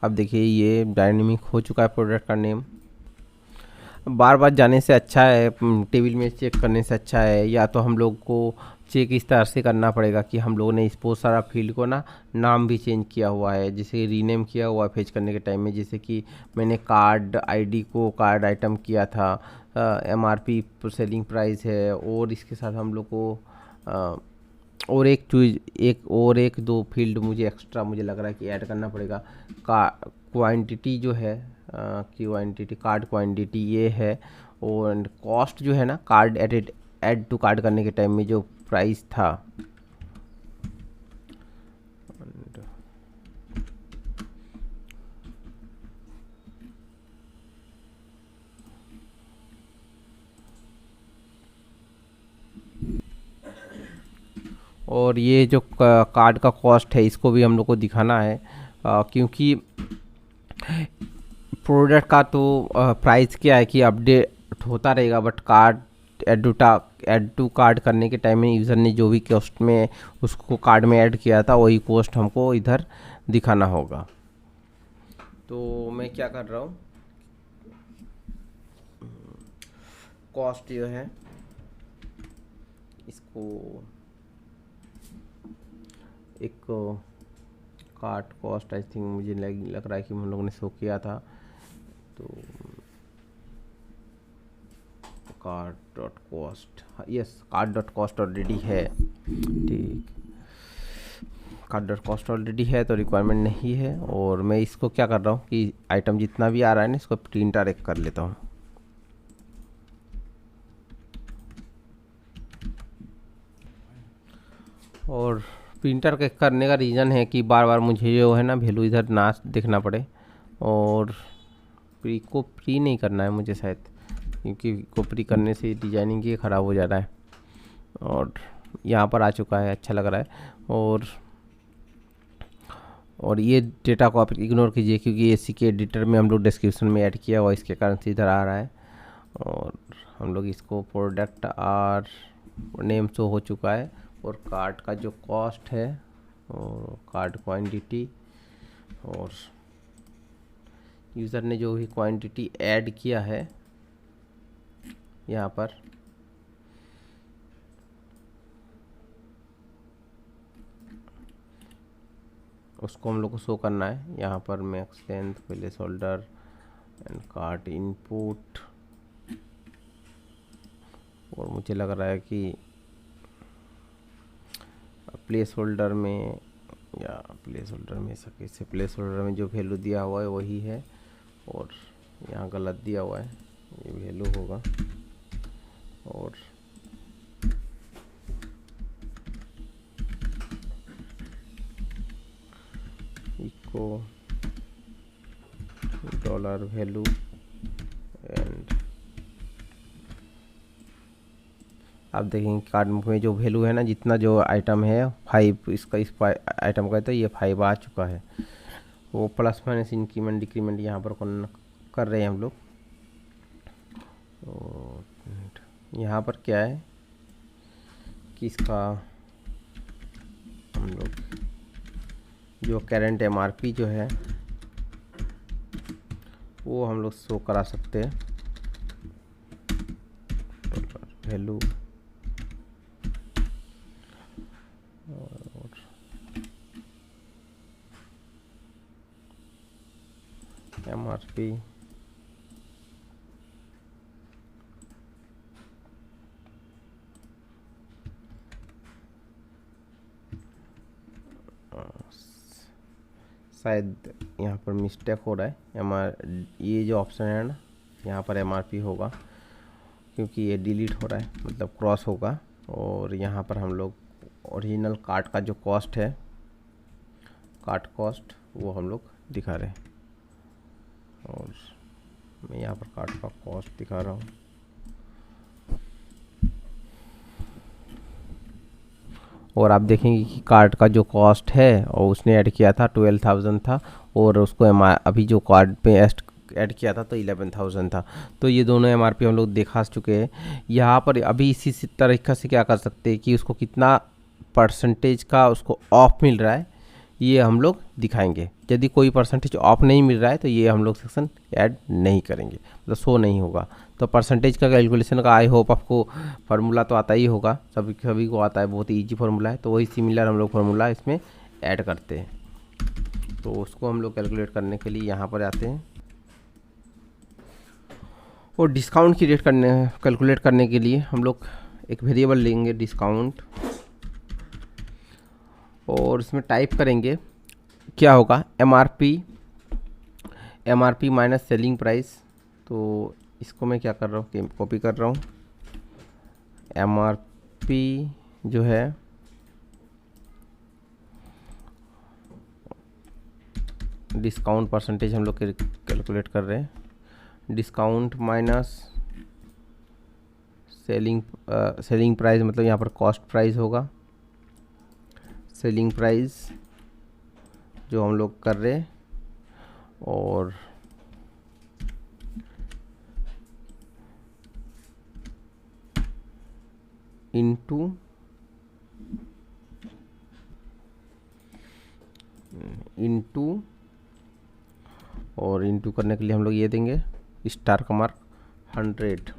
अब देखिए ये डायनेमिक हो चुका है प्रोडक्ट का नेम। बार बार जाने से अच्छा है, टेबल में चेक करने से अच्छा है, या तो हम लोग को चेक इस तरह से करना पड़ेगा कि हम लोगों ने इस बहुत सारा फील्ड को ना नाम भी चेंज किया हुआ है, जैसे रीनेम किया हुआ है फेच करने के टाइम में। जैसे कि मैंने कार्ड आईडी को कार्ड आइटम किया था, एमआरपी सेलिंग प्राइस है, और इसके साथ हम लोग को और एक चीज़ एक दो फील्ड मुझे एक्स्ट्रा मुझे लग रहा है कि ऐड करना पड़ेगा। का क्वांटिटी जो है क्वांटिटी कार्ड क्वांटिटी ये है, और कॉस्ट जो है ना कार्ड ऐड टू कार्ड करने के टाइम में जो प्राइस था, और ये जो कार्ड का कॉस्ट है इसको भी हम लोग को दिखाना है, क्योंकि प्रोडक्ट का तो प्राइस क्या है कि अपडेट होता रहेगा, but card add to card करने के टाइम में यूज़र ने जो भी कॉस्ट में उसको कार्ड में ऐड किया था वही कॉस्ट हमको इधर दिखाना होगा। तो मैं क्या कर रहा हूँ, कॉस्ट जो है इसको एक कार्ड कॉस्ट आई थिंक मुझे लग रहा है कि हम लोगों ने शो किया था। तो card dot cost, yes card dot cost already है, ठीक, कार्ड डॉट कॉस्ट ऑलरेडी है तो रिक्वायरमेंट नहीं है। और मैं इसको क्या कर रहा हूँ कि आइटम जितना भी आ रहा है ना इसको प्रिंटर एक कर लेता हूँ। और प्रिंटर के करने का रीज़न है कि बार बार मुझे जो है ना वैल्यू इधर ना देखना पड़े, और प्री नहीं करना है मुझे शायद, क्योंकि कॉपी करने से डिजाइनिंग ये ख़राब हो जा रहा है। और यहाँ पर आ चुका है, अच्छा लग रहा है। और ये डेटा को आप इग्नोर कीजिए, क्योंकि एसी के एडिटर में हम लोग डिस्क्रिप्शन में ऐड किया हुआ, इसके कारण से इधर आ रहा है। और हम लोग इसको प्रोडक्ट आर नेम शो हो चुका है, और कार्ड का जो कॉस्ट है और कार्ड क्वांटिटी, और यूज़र ने जो भी क्वांटिटी ऐड किया है यहाँ पर, उसको हम लोग को शो करना है। यहाँ पर max length place holder and card input, और मुझे लग रहा है कि प्लेस होल्डर में या प्लेस होल्डर में सके से प्लेस होल्डर में जो वैल्यू दिया हुआ है वही है, और यहाँ गलत दिया हुआ है, ये वैल्यू होगा। और इको डॉलर वैल्यू एंड आप देखेंगे कार्ड में जो वैल्यू है ना, जितना जो आइटम है 5, इसका इस आइटम का, तो ये 5 आ चुका है। वो प्लस माइनस इंक्रीमेंट डिक्रीमेंट यहाँ पर कर रहे हैं हम लोग। तो यहाँ पर क्या है कि इसका हम लोग जो करंट एमआरपी जो है वो हम लोग शो करा सकते हैं। वैल्यू और एमआरपी शायद यहाँ पर मिस्टेक हो रहा है। ये जो ऑप्शन है ना, यहाँ पर एमआरपी होगा क्योंकि ये डिलीट हो रहा है, मतलब क्रॉस होगा। और यहाँ पर हम लोग ओरिजिनल कार्ड का जो कॉस्ट है, कार्ड कॉस्ट, वो हम लोग दिखा रहे हैं। और मैं यहाँ पर कार्ड का कॉस्ट दिखा रहा हूँ। और आप देखेंगे कि कार्ड का जो कॉस्ट है और उसने ऐड किया था 12,000 था, और उसको अभी जो कार्ड पे ऐड किया था तो 11,000 था। तो ये दोनों एमआरपी हम लोग दिखा चुके हैं। यहाँ पर अभी इसी तरीक़ा से क्या कर सकते हैं कि उसको कितना परसेंटेज का उसको ऑफ मिल रहा है, ये हम लोग दिखाएंगे। यदि कोई परसेंटेज ऑफ नहीं मिल रहा है तो ये हम लोग सेक्शन ऐड नहीं करेंगे, मतलब शो नहीं होगा। तो परसेंटेज का कैलकुलेशन का आई होप आपको फार्मूला तो आता ही होगा, सभी को आता है, बहुत ही ईजी फार्मूला है। तो वही सिमिलर हम लोग फार्मूला इसमें ऐड करते हैं। तो उसको हम लोग कैलकुलेट करने के लिए यहाँ पर आते हैं, और डिस्काउंट की रेट कैलकुलेट करने के लिए हम लोग एक वेरिएबल लेंगे डिस्काउंट, और इसमें टाइप करेंगे क्या होगा, एमआरपी माइनस सेलिंग प्राइस। तो इसको मैं क्या कर रहा हूँ, कॉपी कर रहा हूँ। एमआरपी जो है डिस्काउंट परसेंटेज हम लोग कैलकुलेट कर रहे हैं, डिस्काउंट माइनस सेलिंग प्राइस, मतलब यहाँ पर कॉस्ट प्राइस होगा। सेलिंग प्राइस जो हम लोग कर रहे हैं, और इंटू और इंटू करने के लिए हम लोग ये देंगे स्टार का मार्क 100,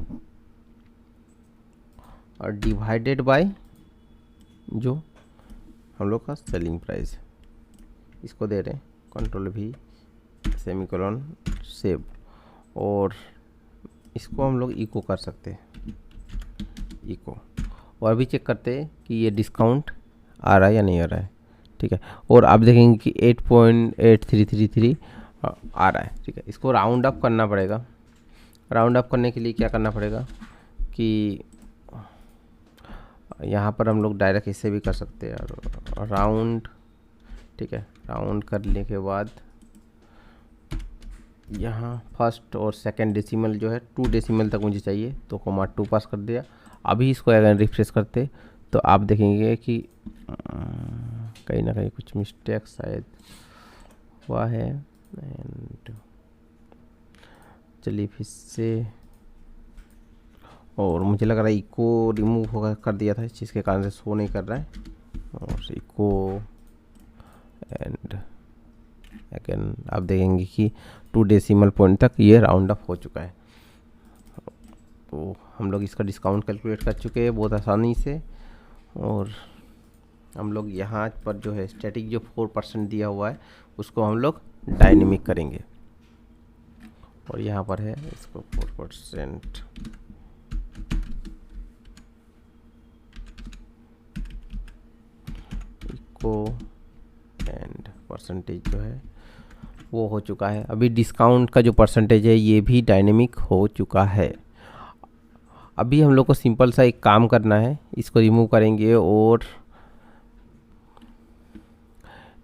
और डिवाइडेड बाय जो हम लोग का सेलिंग प्राइस, इसको दे रहे हैं कंट्रोल भी सेमीकोलन सेव। और इसको हम लोग इको कर सकते हैं, इको, और भी चेक करते हैं कि ये डिस्काउंट आ रहा है या नहीं आ रहा है। ठीक है, और आप देखेंगे कि 8.8333 आ रहा है। ठीक है, इसको राउंड अप करना पड़ेगा। राउंड अप करने के लिए क्या करना पड़ेगा कि यहाँ पर हम लोग डायरेक्ट इससे भी कर सकते हैं, राउंड। ठीक है, राउंड करने के बाद यहाँ फर्स्ट और सेकंड डेसिमल जो है 2 डेसिमल तक मुझे चाहिए, तो कोमा 2 पास कर दिया। अभी इसको अगर रिफ्रेश करते तो आप देखेंगे कि कहीं ना कहीं कुछ मिस्टेक शायद हुआ है। एंड चलिए फिर से, और मुझे लग रहा है इको रिमूव होगा कर दिया था, इस चीज़ के कारण से शो नहीं कर रहा है। और इको एंड अगेन आप देखेंगे कि 2 डेसिमल पॉइंट तक ये राउंड अप हो चुका है। तो हम लोग इसका डिस्काउंट कैलकुलेट कर चुके हैं बहुत आसानी से। और हम लोग यहाँ पर जो है स्टैटिक जो 4% दिया हुआ है उसको हम लोग डायनेमिक करेंगे, और यहाँ पर है इसको 4% इको एंड परसेंटेज जो है वो हो चुका है। अभी डिस्काउंट का जो परसेंटेज है ये भी डायनेमिक हो चुका है। अभी हम लोग को सिंपल सा एक काम करना है, इसको रिमूव करेंगे और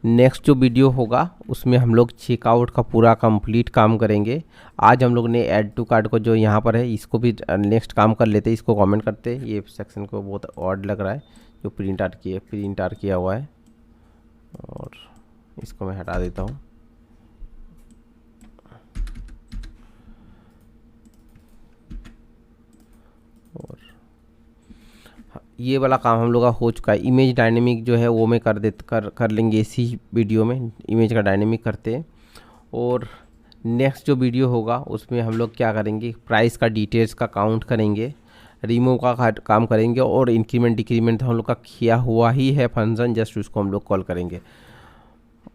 नेक्स्ट जो वीडियो होगा उसमें हम लोग चेकआउट का पूरा कंप्लीट काम करेंगे। आज हम लोग ने ऐड टू कार्ट को जो यहाँ पर है इसको भी नेक्स्ट काम कर लेते हैं। इसको कमेंट करते हैं, ये सेक्शन को बहुत ऑड लग रहा है जो प्रिंट आउट किया हुआ है, और इसको मैं हटा देता हूँ। और ये वाला काम हम लोग का हो चुका है। इमेज डायनेमिक जो है वो मैं कर लेंगे इसी वीडियो में, इमेज का डायनेमिक करते हैं। और नेक्स्ट जो वीडियो होगा उसमें हम लोग क्या करेंगे, प्राइस का डिटेल्स का काउंट करेंगे, रिमूव का काम करेंगे, और इंक्रीमेंट डिक्रीमेंट हम लोग का किया हुआ ही है फंक्शन, जस्ट उसको हम लोग कॉल करेंगे।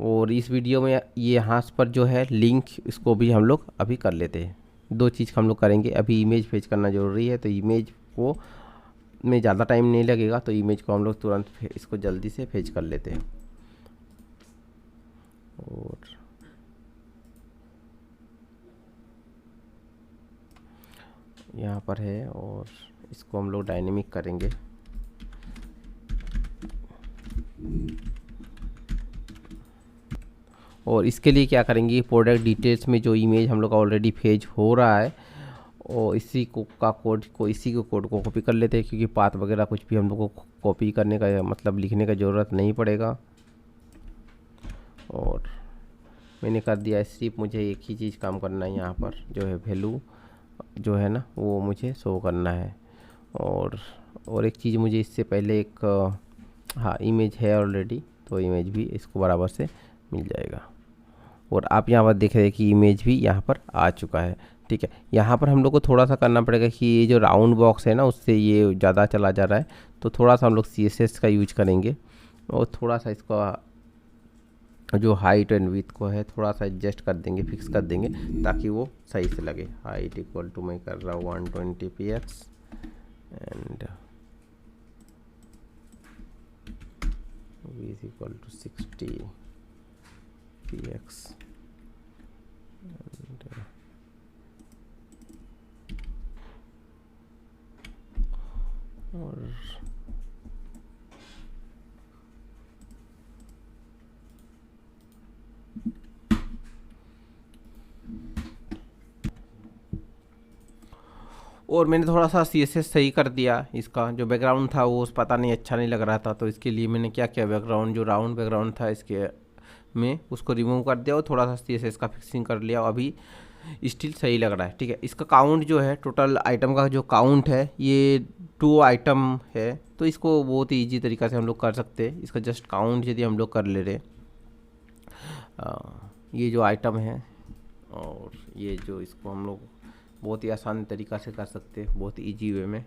और इस वीडियो में ये यहाँ पर जो है लिंक, इसको भी हम लोग अभी कर लेते हैं। दो चीज़ हम लोग करेंगे। अभी इमेज फेच करना ज़रूरी है, तो इमेज को में ज़्यादा टाइम नहीं लगेगा, तो इमेज को हम लोग तुरंत इसको जल्दी से फेच कर लेते हैं। और यहाँ पर है, और इसको हम लोग डायनेमिक करेंगे। और इसके लिए क्या करेंगे, प्रोडक्ट डिटेल्स में जो इमेज हम लोग का ऑलरेडी फेच हो रहा है, और इसी को कोड को कॉपी कर लेते हैं, क्योंकि पाथ वगैरह कुछ भी हम लोग को कॉपी करने का मतलब लिखने का ज़रूरत नहीं पड़ेगा। और मैंने कर दिया। सिर्फ मुझे एक ही चीज़ काम करना है, यहाँ पर जो है वैल्यू जो है ना वो मुझे शो करना है। और एक चीज़ मुझे इससे पहले एक हाँ इमेज है ऑलरेडी, तो इमेज भी इसको बराबर से मिल जाएगा। और आप यहाँ पर देख रहे हैं कि इमेज भी यहाँ पर आ चुका है। ठीक है, यहाँ पर हम लोग को थोड़ा सा करना पड़ेगा कि ये जो राउंड बॉक्स है ना उससे ये ज़्यादा चला जा रहा है, तो थोड़ा सा हम लोग CSS का यूज करेंगे, और थोड़ा सा इसका जो हाइट एंड विड्थ को है थोड़ा सा एडजस्ट कर देंगे, फिक्स कर देंगे, ताकि वो सही से लगे। हाइट इक्वल टू मैं कर रहा हूँ 120 px and width equal to 60 px और मैंने थोड़ा सा CSS सही कर दिया। इसका जो बैकग्राउंड था वो पता नहीं अच्छा नहीं लग रहा था, तो इसके लिए मैंने क्या किया, बैकग्राउंड जो राउंड बैकग्राउंड था इसके में उसको रिमूव कर दिया, और थोड़ा सा CSS का फिक्सिंग कर लिया। अभी स्टिल सही लग रहा है। ठीक है, इसका काउंट जो है, टोटल आइटम का जो काउंट है ये 2 आइटम है, तो इसको बहुत ही ईजी तरीका से हम लोग कर सकते हैं। इसका जस्ट काउंट यदि हम लोग कर ले रहे, ये जो आइटम है, और ये जो इसको हम लोग बहुत ही आसान तरीका से कर सकते हैं, बहुत इजी वे में।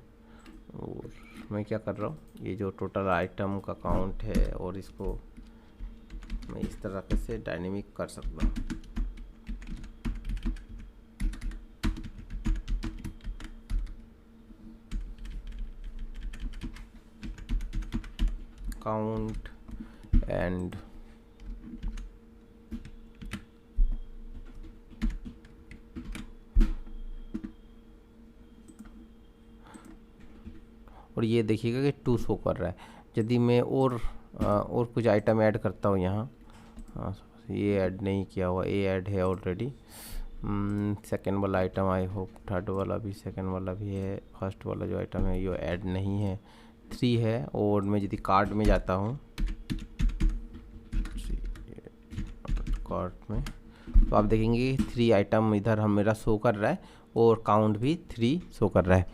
और मैं क्या कर रहा हूँ, ये जो टोटल आइटम का काउंट है, और इसको मैं इस तरह से डायनेमिक कर सकता हूँ। काउंट एंड और ये देखिएगा कि 2 शो कर रहा है। यदि मैं और कुछ आइटम ऐड करता हूँ यहाँ, हाँ ये ऐड नहीं किया हुआ, ये ऐड है ऑलरेडी। सेकंड वाला आइटम, आई होप थर्ड वाला भी, सेकंड वाला भी है, फर्स्ट वाला जो आइटम है ये ऐड नहीं है, 3 है। और मैं यदि कार्ट में जाता हूँ, कार्ट में, तो आप देखेंगे 3 आइटम इधर हम मेरा शो कर रहा है, और काउंट भी 3 शो कर रहा है।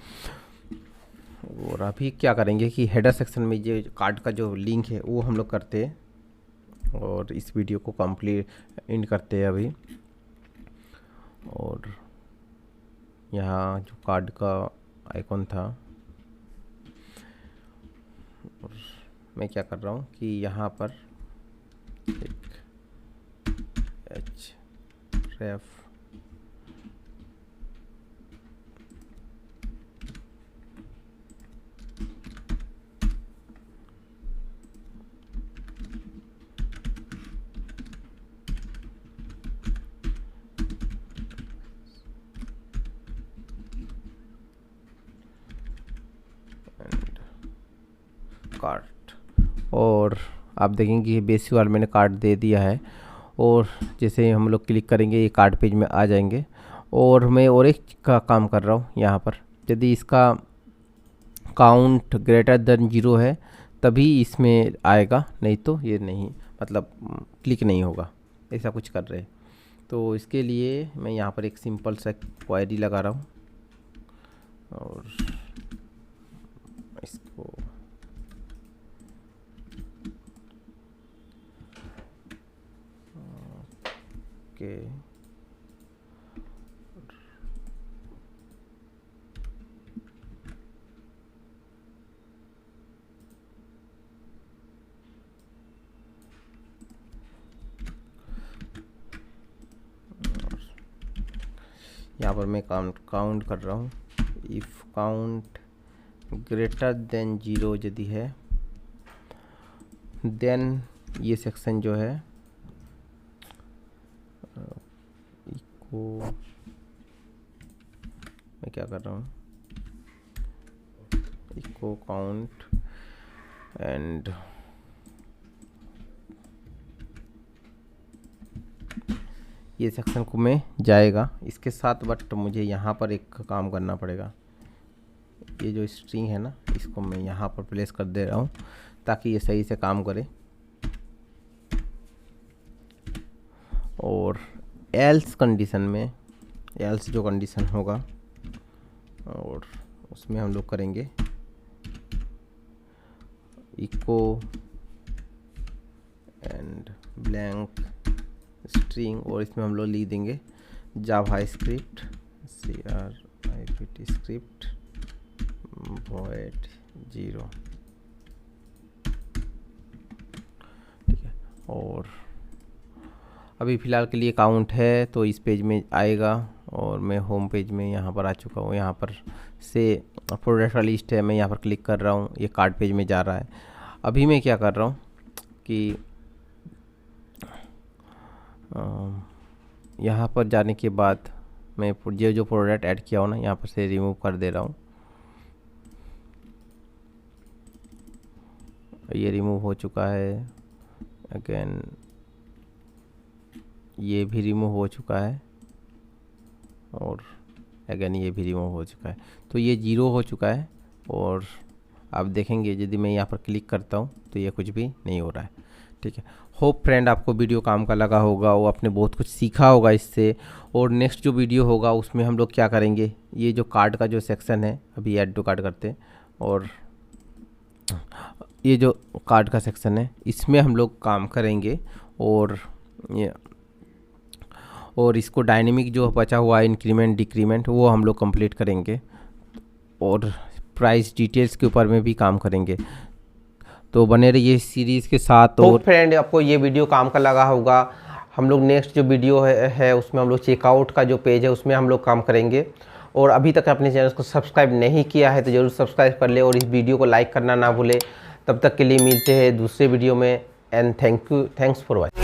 और अभी क्या करेंगे कि हेडर सेक्शन में ये कार्ड का जो लिंक है वो हम लोग करते हैं, और इस वीडियो को कंप्लीट एंड करते हैं अभी। और यहाँ जो कार्ड का आइकॉन था, और मैं क्या कर रहा हूँ कि यहाँ पर एक href कार्ट, और आप देखेंगे कि बेसिक वाला मैंने कार्ट दे दिया है। और जैसे हम लोग क्लिक करेंगे ये कार्ट पेज में आ जाएंगे। और मैं और एक का काम कर रहा हूँ यहाँ पर, यदि इसका काउंट ग्रेटर देन 0 है तभी इसमें आएगा, नहीं तो ये नहीं, मतलब क्लिक नहीं होगा, ऐसा कुछ कर रहे हैं। तो इसके लिए मैं यहाँ पर एक सिंपल सा क्वेरी लगा रहा हूँ और इसको ओके यहाँ पर मैं काउंट कर रहा हूँ। इफ़ काउंट ग्रेटर देन 0 यदि है देन ये सेक्शन जो है इको, मैं क्या कर रहा हूँ, इको काउंट एंड ये सेक्शन को में जाएगा इसके साथ। बट मुझे यहाँ पर एक काम करना पड़ेगा, ये जो स्ट्रिंग है ना इसको मैं यहाँ पर प्लेस कर दे रहा हूँ ताकि ये सही से काम करे। और एल्स कंडीशन में, एल्स जो कंडीशन होगा और उसमें हम लोग करेंगे इको एंड ब्लैंक स्ट्रिंग, और इसमें हम लोग लिख देंगे जावास्क्रिप्ट CRIPT void 0, ठीक है। और अभी फ़िलहाल के लिए काउंट है तो इस पेज में आएगा, और मैं होम पेज में यहाँ पर आ चुका हूँ। यहाँ पर से प्रोडक्ट का लिस्ट है, मैं यहाँ पर क्लिक कर रहा हूँ, ये कार्ड पेज में जा रहा है। अभी मैं क्या कर रहा हूँ कि यहाँ पर जाने के बाद मैं ये जो प्रोडक्ट ऐड किया हो ना यहाँ पर से रिमूव कर दे रहा हूँ। ये रिमूव हो चुका है, अगेन ये भी रिमूव हो चुका है, और अगेन ये भी रिमूव हो चुका है। तो ये 0 हो चुका है। और आप देखेंगे यदि मैं यहाँ पर क्लिक करता हूँ तो ये कुछ भी नहीं हो रहा है, ठीक है। होप फ्रेंड आपको वीडियो काम का लगा होगा, वो आपने बहुत कुछ सीखा होगा इससे। और नेक्स्ट जो वीडियो होगा उसमें हम लोग क्या करेंगे, ये जो कार्ड का जो सेक्शन है, अभी ऐड टू कार्ड करते हैं, और ये जो कार्ड का सेक्शन है इसमें हम लोग काम करेंगे। और इसको डायनेमिक जो बचा हुआ है इंक्रीमेंट डिक्रीमेंट वो हम लोग कंप्लीट करेंगे, और प्राइस डिटेल्स के ऊपर में भी काम करेंगे। तो बने रहिए सीरीज़ के साथ। और फ्रेंड आपको ये वीडियो काम का लगा होगा। हम लोग नेक्स्ट जो वीडियो है उसमें हम लोग चेकआउट का जो पेज है उसमें हम लोग काम करेंगे। और अभी तक अपने चैनल को सब्सक्राइब नहीं किया है तो ज़रूर सब्सक्राइब कर ले, और इस वीडियो को लाइक करना ना भूले। तब तक के लिए मिलते हैं दूसरे वीडियो में, एंड थैंक्स फॉर वॉचिंग।